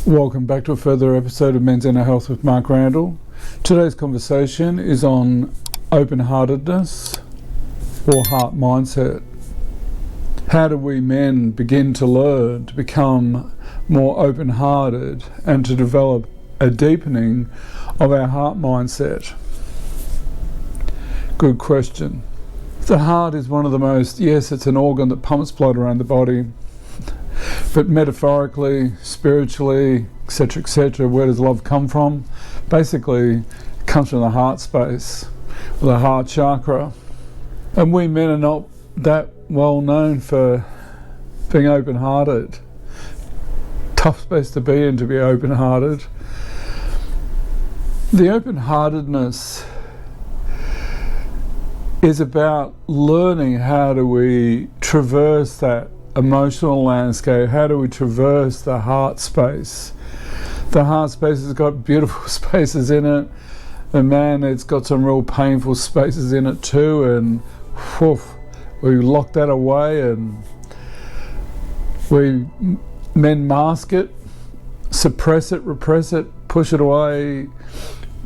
Welcome back to a further episode of Men's Inner Health with Mark Randall. Today's conversation is on open-heartedness or heart mindset. How do we men begin to learn to become more open-hearted and to develop a deepening of our heart mindset? Good question. The heart is one of the most, yes, it's an organ that pumps blood around the body, but metaphorically, spiritually, etc., where does love come from? Basically, it comes from the heart space, the heart chakra. And we men are not that well known for being open-hearted. Tough space to be in, to be open-hearted. The open-heartedness is about learning how do we traverse that emotional landscape, how do we traverse the heart space. The heart space has got beautiful spaces in it, and man, it's got some real painful spaces in it too, and we lock that away and men mask it, suppress it, repress it, push it away,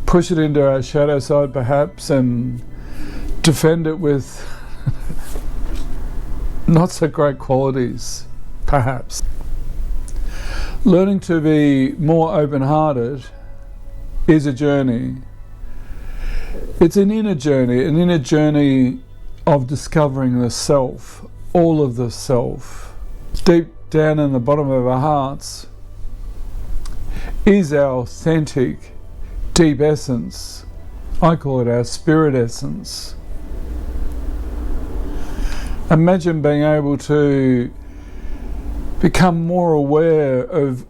push it into our shadow side perhaps, and defend it with not so great qualities, perhaps. Learning to be more open-hearted is a journey. It's an inner journey of discovering the self, all of the self. Deep down in the bottom of our hearts is our authentic, deep essence. I call it our spirit essence. Imagine being able to become more aware of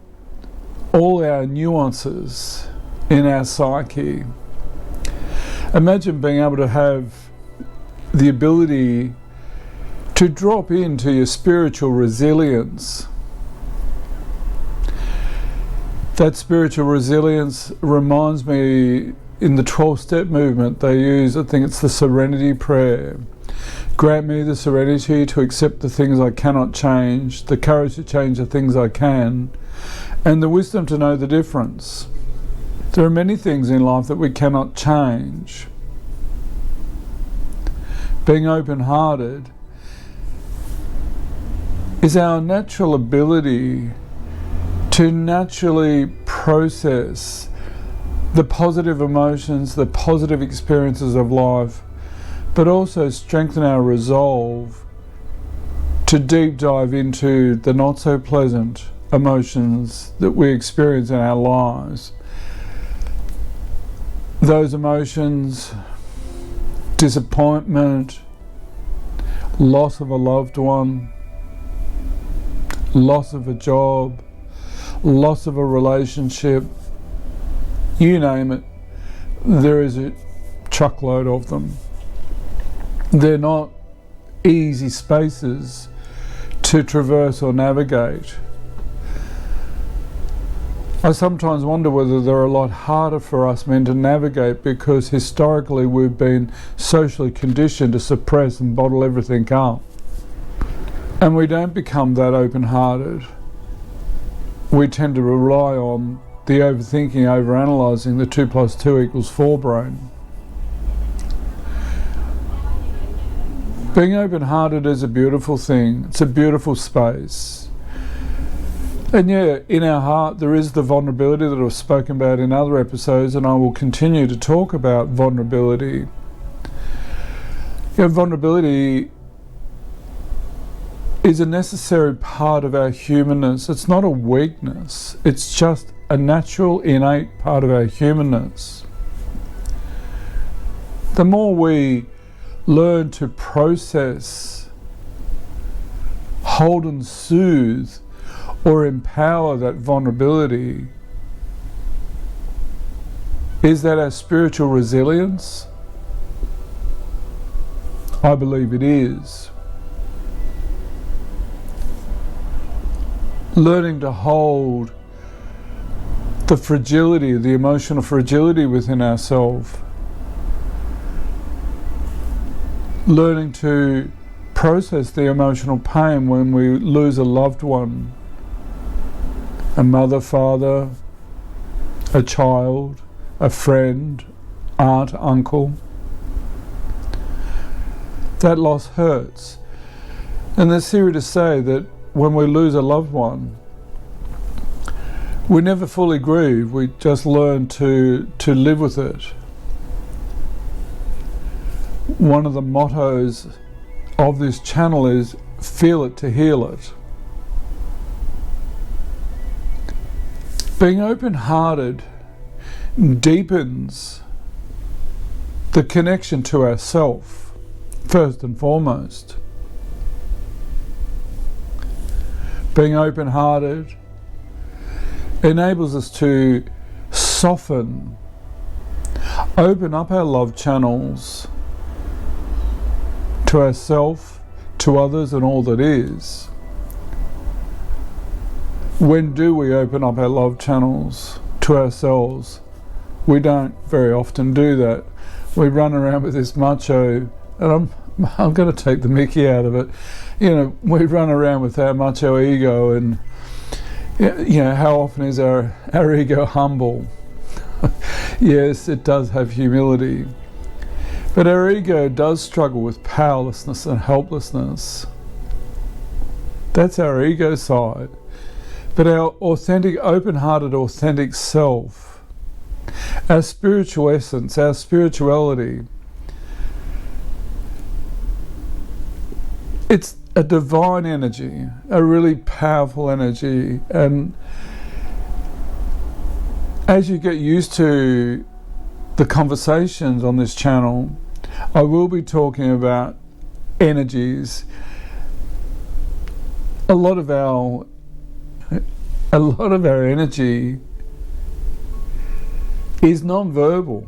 all our nuances in our psyche. Imagine being able to have the ability to drop into your spiritual resilience. That spiritual resilience reminds me, in the 12-step movement they use, I think it's the serenity prayer. Grant me the serenity to accept the things I cannot change, the courage to change the things I can, and the wisdom to know the difference. There are many things in life that we cannot change. Being open-hearted is our natural ability to naturally process the positive emotions, the positive experiences of life, but also strengthen our resolve to deep dive into the not so pleasant emotions that we experience in our lives. Those emotions, disappointment, loss of a loved one, loss of a job, loss of a relationship, you name it, there is a truckload of them. They're not easy spaces to traverse or navigate. I sometimes wonder whether they're a lot harder for us men to navigate because historically we've been socially conditioned to suppress and bottle everything up. And we don't become that open-hearted. We tend to rely on the overthinking, overanalyzing, the 2 + 2 = 4 brain. Being open-hearted is a beautiful thing. It's a beautiful space. And yeah, in our heart there is the vulnerability that I've spoken about in other episodes, and I will continue to talk about vulnerability. Vulnerability is a necessary part of our humanness. It's not a weakness. It's just a natural, innate part of our humanness. The more we learn to process, hold and soothe, or empower that vulnerability, is that our spiritual resilience? I believe it is. Learning to hold the fragility, the emotional fragility within ourselves. Learning to process the emotional pain when we lose a loved one. a mother, father, a child, a friend, aunt, uncle. That loss hurts. And there's theory to say that when we lose a loved one, we never fully grieve, we just learn to live with it. One of the mottos of this channel is feel it to heal it. Being open-hearted deepens the connection to ourself, first and foremost. Being open-hearted enables us to soften, open up our love channels to ourselves, to others, and all that is. When do we open up our love channels to ourselves? We don't very often do that. We run around with this macho, and I'm going to take the mickey out of it. You know, we run around with our macho ego, and you know, how often is our ego humble? Yes, it does have humility. But our ego does struggle with powerlessness and helplessness. That's our ego side. But our authentic, open-hearted, authentic self, our spiritual essence, our spirituality, it's a divine energy, a really powerful energy. And as you get used to the conversations on this channel, I will be talking about energies. A lot of our energy is non-verbal.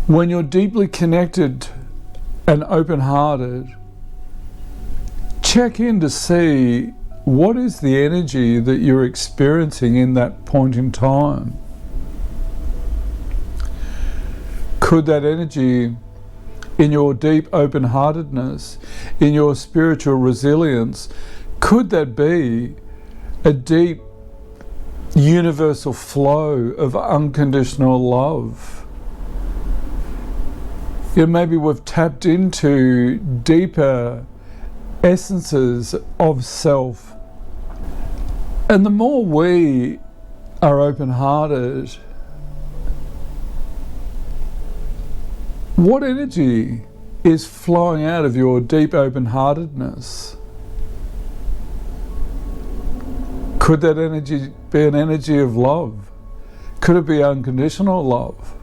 When you're deeply connected and open-hearted, check in to see what is the energy that you're experiencing in that point in time. Could that energy, in your deep open-heartedness, in your spiritual resilience, could that be a deep universal flow of unconditional love? You know, maybe we've tapped into deeper essences of self. And the more we are open-hearted, what energy is flowing out of your deep open-heartedness? Could that energy be an energy of love? Could it be unconditional love?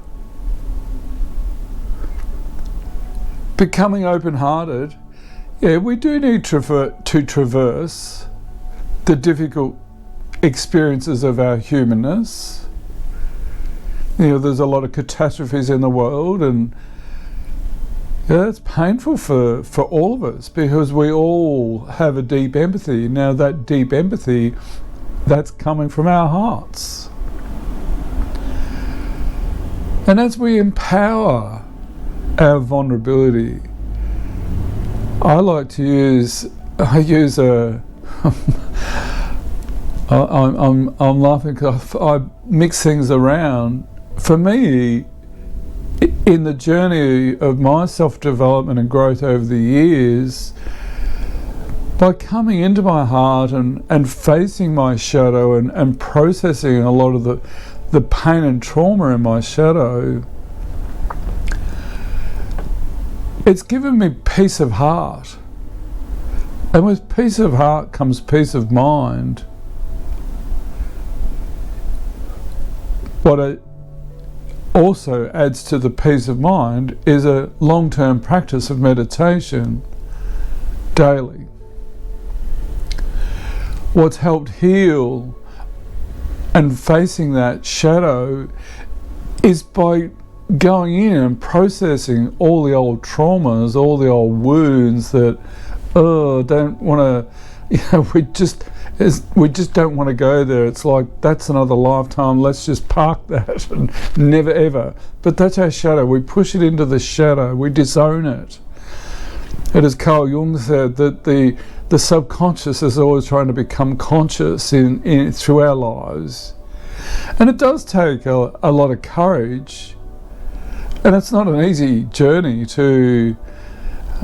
Becoming open-hearted, yeah, we do need to traverse the difficult experiences of our humanness. You know, there's a lot of catastrophes in the world, and yeah, it's painful for all of us, because we all have a deep empathy. Now, that deep empathy, that's coming from our hearts. And as we empower our vulnerability, I'm laughing because I mix things around. For me, in the journey of my self-development and growth over the years, by coming into my heart and facing my shadow and processing a lot of the pain and trauma in my shadow, it's given me peace of heart. And with peace of heart comes peace of mind. What it also adds to the peace of mind is a long-term practice of meditation daily. What's helped heal and facing that shadow is by going in and processing all the old traumas, all the old wounds that, don't want to, you know, we just don't want to go there. It's like, that's another lifetime, let's just park that and never ever. But that's our shadow. We push it into the shadow, we disown it. And as Carl Jung said, that the subconscious is always trying to become conscious through our lives. And it does take a lot of courage. And it's not an easy journey to,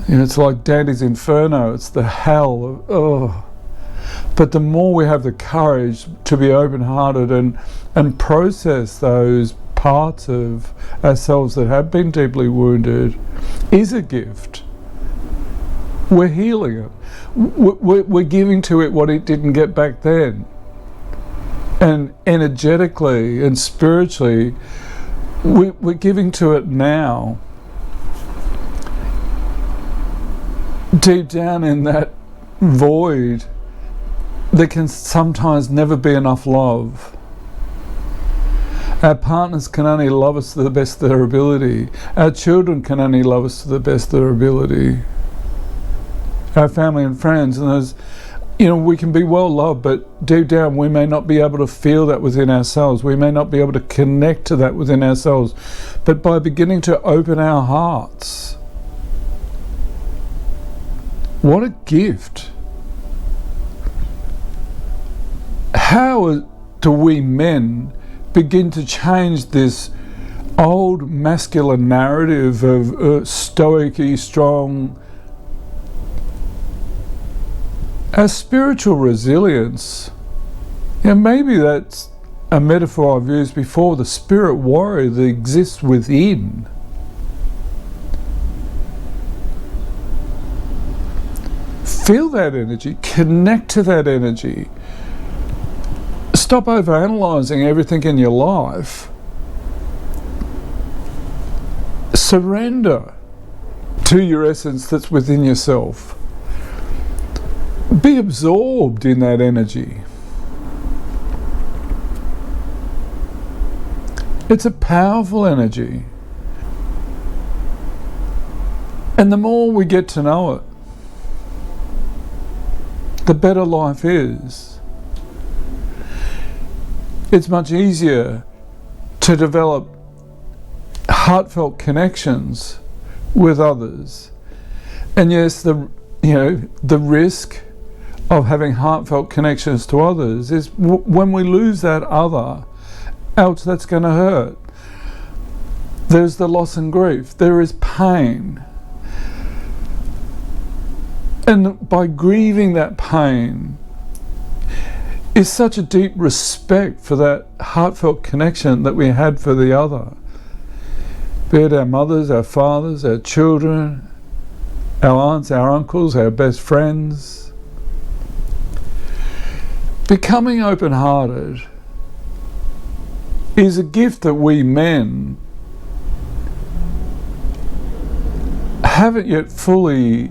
it's like Dante's Inferno, it's the hell of, But the more we have the courage to be open-hearted and process those parts of ourselves that have been deeply wounded, is a gift. We're healing it. We're giving to it what it didn't get back then. And energetically and spiritually, we're giving to it now. Deep down in that void, there can sometimes never be enough love. Our partners can only love us to the best of their ability. Our children can only love us to the best of their ability. Our family and friends, and there's, we can be well loved, but deep down we may not be able to feel that within ourselves. We may not be able to connect to that within ourselves. But by beginning to open our hearts, what a gift. How do we men begin to change this old masculine narrative of stoic-y, strong, our spiritual resilience? Maybe that's a metaphor I've used before, the spirit warrior that exists within. Feel that energy, connect to that energy. Stop overanalyzing everything in your life. Surrender to your essence that's within yourself. Be absorbed in that energy. It's a powerful energy. And the more we get to know it, the better life is. It's much easier to develop heartfelt connections with others. And yes, the risk of having heartfelt connections to others is when we lose that other, ouch, that's going to hurt. There's the loss and grief. There is pain. And by grieving that pain is such a deep respect for that heartfelt connection that we had for the other. Be it our mothers, our fathers, our children, our aunts, our uncles, our best friends. Becoming open-hearted is a gift that we men haven't yet fully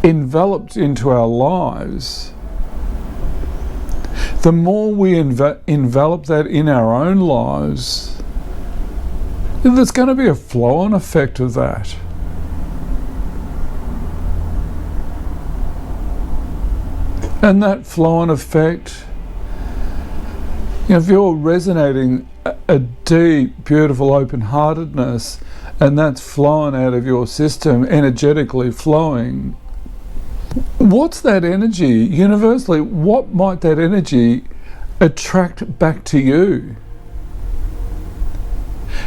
enveloped into our lives. The more we envelop that in our own lives, there's going to be a flow-on effect of that. And that flow-on effect, if you're resonating a deep, beautiful open-heartedness, and that's flowing out of your system, energetically flowing, what's that energy? Universally, what might that energy attract back to you?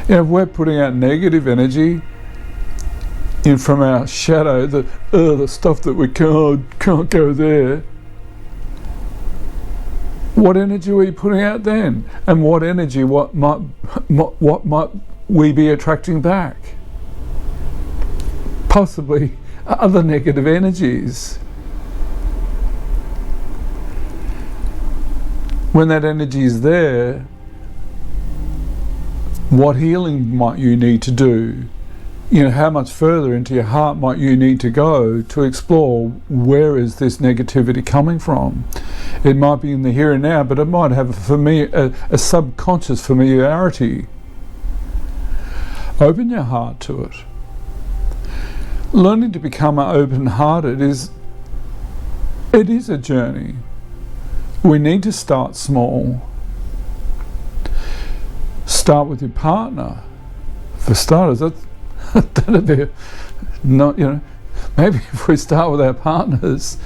If we're putting out negative energy in from our shadow, the stuff that we can't go there, what energy are we putting out then? And what energy, what might we be attracting back? Possibly other negative energies. When that energy is there, what healing might you need to do? How much further into your heart might you need to go to explore where is this negativity coming from? It might be in the here and now, but it might have, for me, a subconscious familiarity. Open your heart to it. Learning to become open-hearted is a journey. We need to start small. Start with your partner. For starters, that'd be not, maybe if we start with our partners,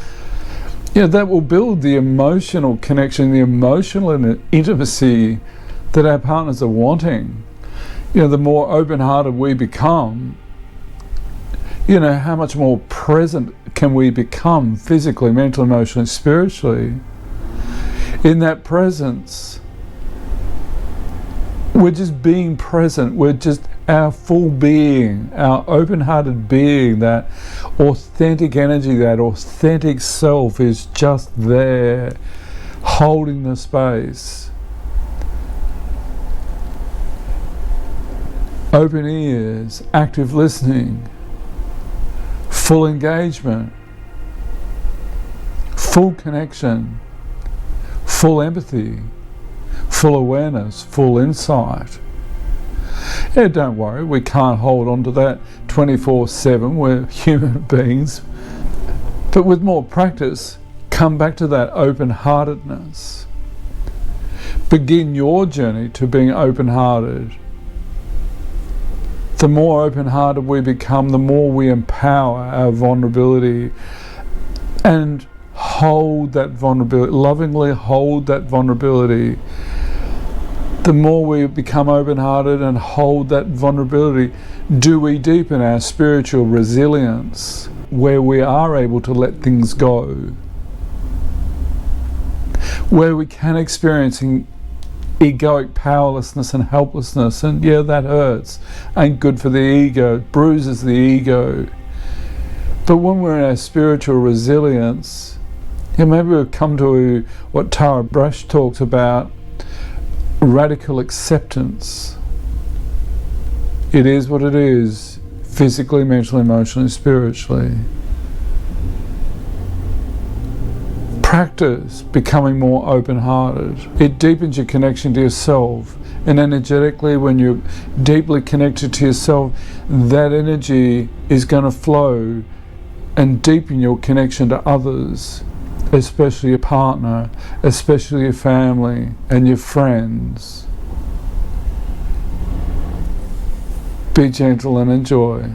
that will build the emotional connection, the emotional intimacy that our partners are wanting. The more open-hearted we become, how much more present can we become physically, mentally, emotionally, spiritually. In that presence, we're just being present. We're just our full being, our open-hearted being, that authentic energy, that authentic self is just there, holding the space. Open ears, active listening, full engagement, full connection, full empathy, full awareness, full insight. Don't worry, we can't hold on to that 24/7, we're human beings. But with more practice, come back to that open-heartedness. Begin your journey to being open-hearted. The more open-hearted we become, the more we empower our vulnerability and hold that vulnerability, lovingly hold that vulnerability. The more we become open-hearted and hold that vulnerability, do we deepen our spiritual resilience, where we are able to let things go, where we can experience egoic powerlessness and helplessness, and that hurts, ain't good for the ego, it bruises the ego. But when we're in our spiritual resilience, maybe we've come to what Tara Brach talks about, radical acceptance. It is what it is, physically, mentally, emotionally, spiritually. Practice becoming more open-hearted. It deepens your connection to yourself, and energetically, when you're deeply connected to yourself, that energy is going to flow and deepen your connection to others, especially your partner, especially your family and your friends. Be gentle and enjoy.